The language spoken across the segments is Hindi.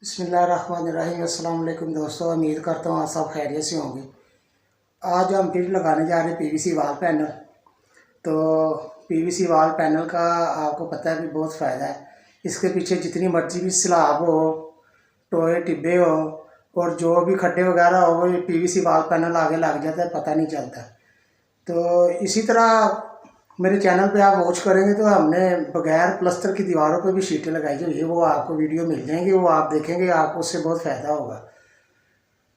बिस्मिल्लाहिर्रहमानिर्रहीम। अस्सलाम वालेकुम दोस्तों, उम्मीद करता हूँ आप सब खैरियत से होंगे। आज हम फिर लगाने जा रहे हैं पीवीसी वाल पैनल। तो पीवीसी वाल पैनल का आपको पता है भी बहुत फ़ायदा है। इसके पीछे जितनी मर्जी भी स्लाब हो, टोए टिब्बे हो और जो भी खड्डे वगैरह हो, वो पीवीसी वाल पैनल आगे लग जाता है, पता नहीं चलता। तो इसी तरह मेरे चैनल पे आप वॉच करेंगे तो हमने बगैर प्लस्तर की दीवारों पे भी शीटें लगाई जो है, वो आपको वीडियो मिल जाएंगी, वो आप देखेंगे, आपको उससे बहुत फ़ायदा होगा।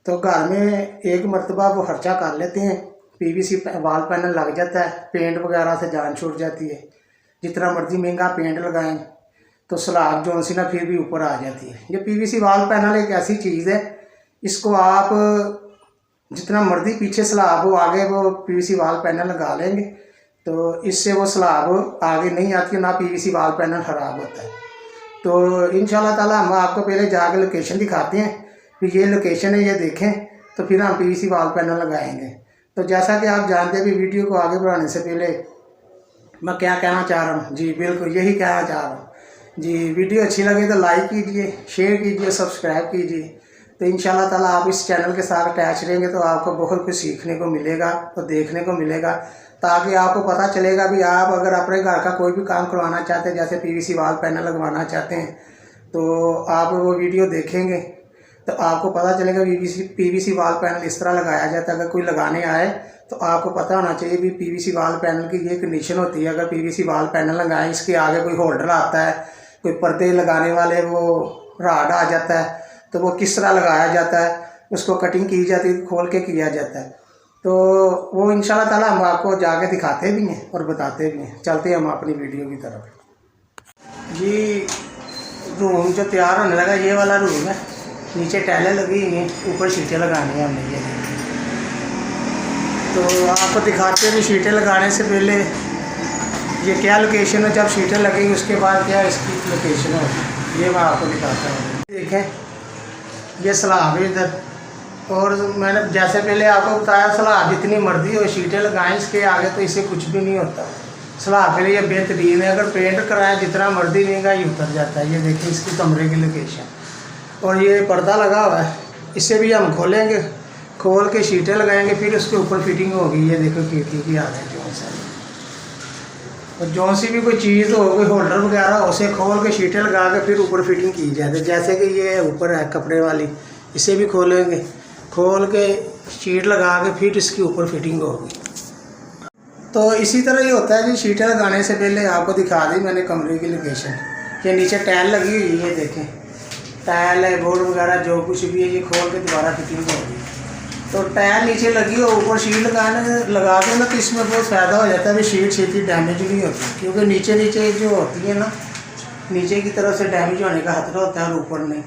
तो घर में एक मरतबा वो खर्चा कर लेते हैं, पीवीसी वाल पैनल लग जाता है, पेंट वगैरह से जान छूट जाती है। जितना मर्जी महंगा पेंट लगाएं तो स्लाब जो सी ना फिर भी ऊपर आ जाती है। ये पीवीसी वाल पैनल एक ऐसी चीज़ है, इसको आप जितना मर्जी पीछे स्लाब हो, आगे वो पीवीसी वाल पैनल लगा लेंगे तो इससे वो स्लाब आगे नहीं आती, ना पीवीसी वाल पैनल ख़राब होता है। तो इंशाल्लाह ताला हम आपको पहले जाकर लोकेशन दिखाते हैं, फिर ये लोकेशन है, ये देखें तो फिर हम पीवीसी वाल पैनल लगाएंगे। तो जैसा कि आप जानते हैं भी वीडियो को आगे बढ़ाने से पहले मैं क्या कहना चाह रहा हूँ, जी बिल्कुल यही कहना चाह रहा हूँ जी। वीडियो अच्छी लगे तो लाइक कीजिए, शेयर कीजिए, सब्सक्राइब कीजिए। तो इंशाल्लाह ताला आप इस चैनल के साथ अटैच रहेंगे तो आपको बहुत कुछ सीखने को मिलेगा और देखने को मिलेगा, ताकि आपको पता चलेगा भी आप अगर अपने घर का कोई भी काम करवाना चाहते हैं, जैसे पीवीसी वाल पैनल लगवाना चाहते हैं, तो आप वो वीडियो देखेंगे तो आपको पता चलेगा पीवीसी वाल पैनल इस तरह लगाया जाता है। अगर कोई लगाने आए तो आपको पता होना चाहिए भी पीवीसी वाल पैनल की ये कंडीशन होती है। अगर पीवीसी वाल पैनल लगाएं, इसके आगे कोई होल्डर आता है, कोई पर्दे लगाने वाले वो राड आ जाता है, तो वो किस तरह लगाया जाता है, उसको कटिंग की जाती है, खोल के किया जाता है। तो वो इंशाल्लाह ताला हम आपको जाके दिखाते भी हैं और बताते भी हैं। चलते हैं हम अपनी वीडियो की तरफ। जी रूम जो तैयार होने लगा, ये वाला रूम है, नीचे टाइलें लगी हुई हैं, ऊपर शीटें लगानी है हमने ये। तो आपको दिखाते हैं भी शीटें लगाने से पहले ये क्या लोकेशन है, जब शीटें लगेंगी उसके बाद क्या इसकी लोकेशन होगी, ये मैं आपको दिखाता हूँ। देखें ये स्लाब है इधर, और मैंने जैसे पहले आपको बताया स्लाब जितनी मर्जी हो शीटें लगाएं, इसके आगे तो इससे कुछ भी नहीं होता। स्लाब के लिए बेहतरीन है, अगर पेंट कराएं जितना मर्जी महंगा ही उतर जाता है। ये देखिए इसकी कमरे की लोकेशन, और ये पर्दा लगा हुआ है, इससे भी हम खोलेंगे, खोल के शीटें लगाएंगे, फिर उसके ऊपर फिटिंग होगी। ये देखो खिड़की की आ गई जो सा, और जो सी भी कोई चीज़ हो, कोई होल्डर वगैरह हो, उसे खोल के शीटें लगा के फिर ऊपर फिटिंग की जाती है। जैसे कि ये ऊपर है कपड़े वाली, इसे भी खोलेंगे, खोल के शीट लगा के फिर इसके ऊपर फिटिंग होगी। तो इसी तरह ये होता है कि शीटें लगाने से पहले आपको दिखा दी मैंने कमरे की लोकेशन। ये नीचे टाइल लगी हुई है, ये देखें टाइल है, बोर्ड वगैरह जो कुछ भी है, ये खोल के दोबारा फिटिंग होगी। तो टाइल नीचे लगी हो, ऊपर शीट लगा के ना, तो इसमें बहुत फ़ायदा हो जाता है भी शीट छेती डैमेज नहीं होती, क्योंकि नीचे जो होती है ना, नीचे की तरफ से डैमेज होने का खतरा होता है और ऊपर नहीं।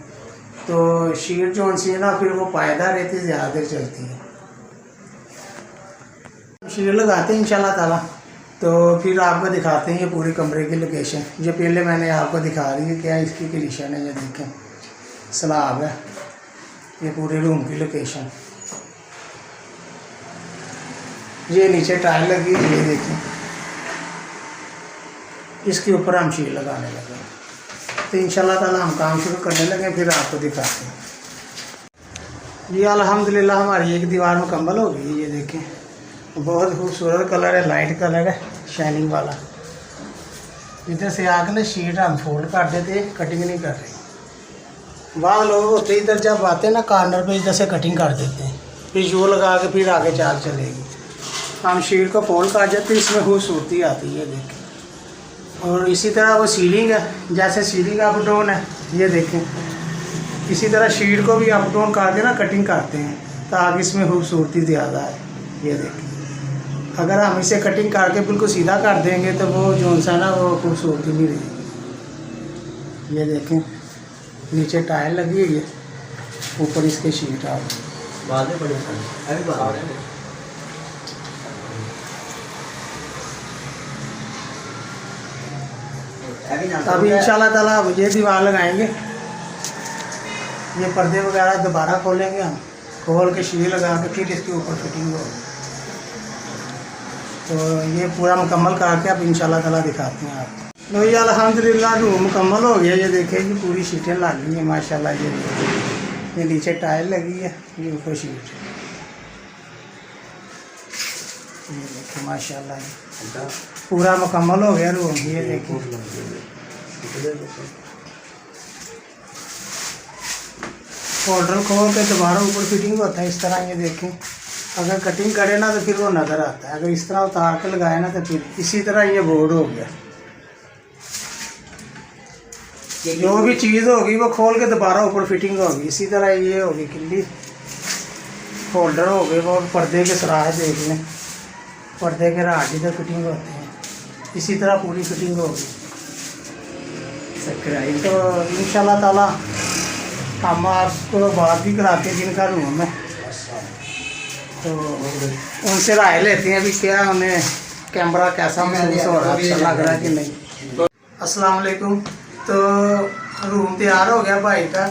तो शीट जो सी है ना, फिर वो पायदार रहती है, ज़्यादा देर चलती है। शीट लगाते हैं इंशाल्लाह ताला, तो फिर आपको दिखाते हैं ये पूरी कमरे की लोकेशन। जो पहले मैंने आपको दिखा दी है क्या इसकी कंडीशन है, ये देखें स्लाब है, ये पूरे रूम की लोकेशन। ये नीचे टाइल लगी, ये देखें इसके ऊपर हम शीट लगाने लगे। तो इंशाल्लाह ताला हम काम शुरू करने लगे, फिर आपको दिखाते हैं। ये अल्हम्दुलिल्लाह हमारी एक दीवार मुकम्मल हो गई। ये देखें बहुत खूबसूरत कलर है, लाइट कलर है, शाइनिंग वाला। इधर से आके ना शीट हम फोल्ड कर देते, कटिंग नहीं कर रहे। बाद लोग होते इधर जब आते हैं ना कॉर्नर पे, इधर से कटिंग कर देते हैं, फिर जो लगा के फिर आगे चाल चलेगी। हम शीट को फोल्ड कर देते, इसमें खूबसूरती आती है देखें। और इसी तरह वो सीलिंग है, जैसे सीलिंग अप डाउन है, ये देखें इसी तरह शीट को भी अप डाउन करके ना कटिंग करते हैं, ताकि इसमें खूबसूरती ज़्यादा है। ये देखें अगर हम इसे कटिंग करके बिल्कुल सीधा कर देंगे तो वो जो सा ना वो खूबसूरती नहीं रहेगी। ये देखें नीचे टाइल लगी हुई है, ऊपर इसके शीट आ गई। अभी इंशाल्लाह ताला ये दीवार लगाएंगे, ये पर्दे वगैरह दोबारा खोलेंगे हम, खोल के शीट लगा के फिर इसके ऊपर फिटिंग होगी। तो ये पूरा मुकम्मल करके अब इंशाल्लाह ताला दिखाते हैं आपको। लो ये अल्हम्दुलिल्लाह रूम मुकम्मल हो गया। ये देखिए जी पूरी शीटें लग गई हैं माशाल्लाह। ये नीचे टाइल लगी है, ये ऊपर शीट है। ये देखिए माशाल्लाह पूरा मुकम्मल हो गया रूम। ये देखिए होल्डर खोल के दोबारा ऊपर फिटिंग होता है इस तरह। ये देखें अगर कटिंग करे ना तो फिर वो नज़र आता है, अगर इस तरह उतार के लगाए ना तो फिर इसी तरह ये बोर्ड हो गया। जो भी चीज़ होगी वो खोल के दोबारा ऊपर फिटिंग होगी। इसी तरह ये होगी किल्ली, होल्डर हो गए वो, पर्दे के सराज देख लें, पर्दे के राड इधर फिटिंग होते हैं। इसी तरह पूरी फिटिंग होगी। तो इंशाल्लाह ताला हम आपको बात भी कराते हैं जिनका रूम है, तो उनसे राय लेते हैं भी क्या उन्हें कैमरा कैसा महसूस हो रहा है, अच्छा लग रहा है कि नहीं। अस्सलाम वालेकुम। तो रूम तैयार हो गया भाई का,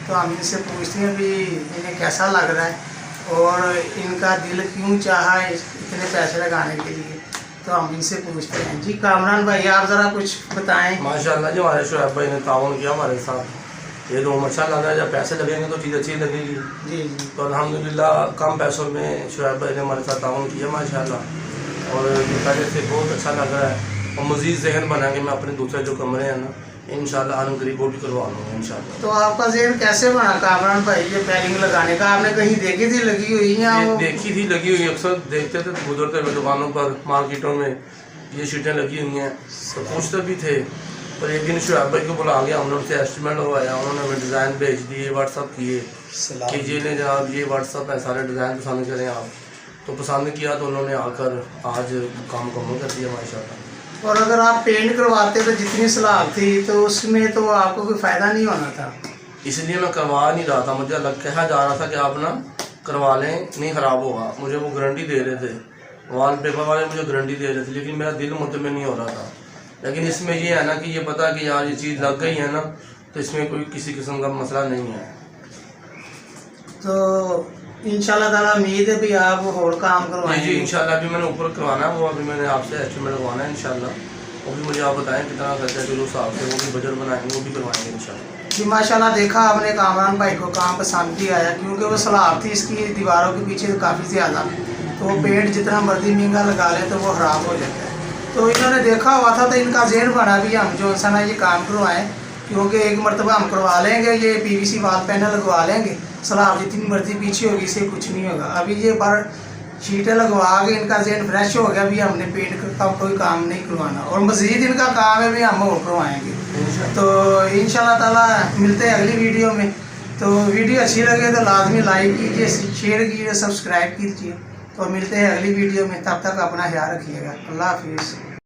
तो हम इनसे पूछते हैं भी इन्हें कैसा लग रहा है और इनका दिल क्यों चाहा इतने पैसे लगाने के लिए। तो हम इनसे पूछते हैं। जी कामरान भाई आप ज़रा कुछ बताएं। माशाल्लाह जी हमारे शुएब भाई ने ताउन किया हमारे साथ। ये रूम अच्छा लग रहा है, जब पैसे लगेंगे तो चीज़ अच्छी लगेगी। जी जी। तो अल्हम्दुलिल्लाह कम पैसों में शुएब भाई ने हमारे साथ ताउन किया माशाल्लाह, और पहले से बहुत अच्छा लग रहा है। और मज़ीद ज़हन बनाएंगे, मैं अपने दूसरे जो कमरे हैं ना इंशाल्लाह आलम करीब वो भी करवा लूँगा इंशाल्लाह। तो आपका ज़हन कैसे बना कामरान भाई ये पैलिंग लगाने का? आपने कहीं देखी थी लगी हुई या वो? देखी थी लगी हुई, अक्सर देखते थे गुजरते हुए दुकानों पर, मार्केटों में ये शीटें लगी हुई हैं, तो पूछते भी थे। पर एक दिन शुएब भाई को बुला गया, हमने उनसे एस्टिमेट लगवाया, उन्होंने हमें डिज़ाइन भेज दिए, व्हाट्सअप किए कि जी ने जनाब ये व्हाट्सअप है, सारे डिज़ाइन पसंद करें आप। तो पसंद किया तो उन्होंने आकर आज काम मुकम्मल कर दिया माशाल्लाह। और अगर आप पेंट करवाते तो जितनी सलाह थी तो उसमें तो आपको कोई फ़ायदा नहीं होना था, इसलिए मैं करवा नहीं रहा था। मुझे कहा जा रहा था कि आप ना करवा लें, नहीं ख़राब होगा। मुझे वो गारंटी दे रहे थे, वॉल पेपर वाले मुझे गारंटी दे रहे थे, लेकिन मेरा दिल मुतमिन नहीं हो रहा था। लेकिन इसमें ये है ना कि ये पता कि यार ये चीज़ लग गई है ना, तो इसमें कोई किसी किस्म का मसला नहीं है। तो इंशाल्लाह ताला उम्मीद है भी आप और काम करवाएंगे। जी इंशाल्लाह अभी मैंने ऊपर करवाना है, वो अभी मैंने आपसे एस्टिमेट लगवाना है इंशाल्लाह। वो भी मुझे आप बताएं कितना खर्चा है, जो साहब से वो भी बजट बनाएंगे, वो भी करवाएंगे इंशाल्लाह। जी माशाल्लाह देखा आपने कामरान भाई को काम पसंद भी आया, क्योंकि वो सलाह थी इसकी दीवारों के पीछे तो काफ़ी ज़्यादा, तो वो पेंट जितना मर्जी महंगा लगा लें तो वो ख़राब हो जाता है। तो इन्होंने देखा हुआ था तो इनका ज़हन बना भी हम जो सा ना ये काम करवाएँ, क्योंकि एक मरतबा हम करवा लेंगे, ये PVC वाल पैनल लगवा लेंगे, सलाब जितनी मर्जी पीछे होगी इससे कुछ नहीं होगा। अभी ये बार शीटें लगवा के इनका ज़हन फ्रेश हो गया भी हमने पेंट का कोई काम नहीं करवाना, और मज़ीद इनका काम है भी हम और करवाएँगे। तो इंशाल्लाह ताला मिलते हैं अगली वीडियो में। तो वीडियो अच्छी लगे तो लाजमी लाइक कीजिए, शेयर कीजिए, सब्सक्राइब कीजिए। तो मिलते हैं अगली वीडियो में, तब तक अपना ख्याल रखिएगा। अल्लाह हाफिज़।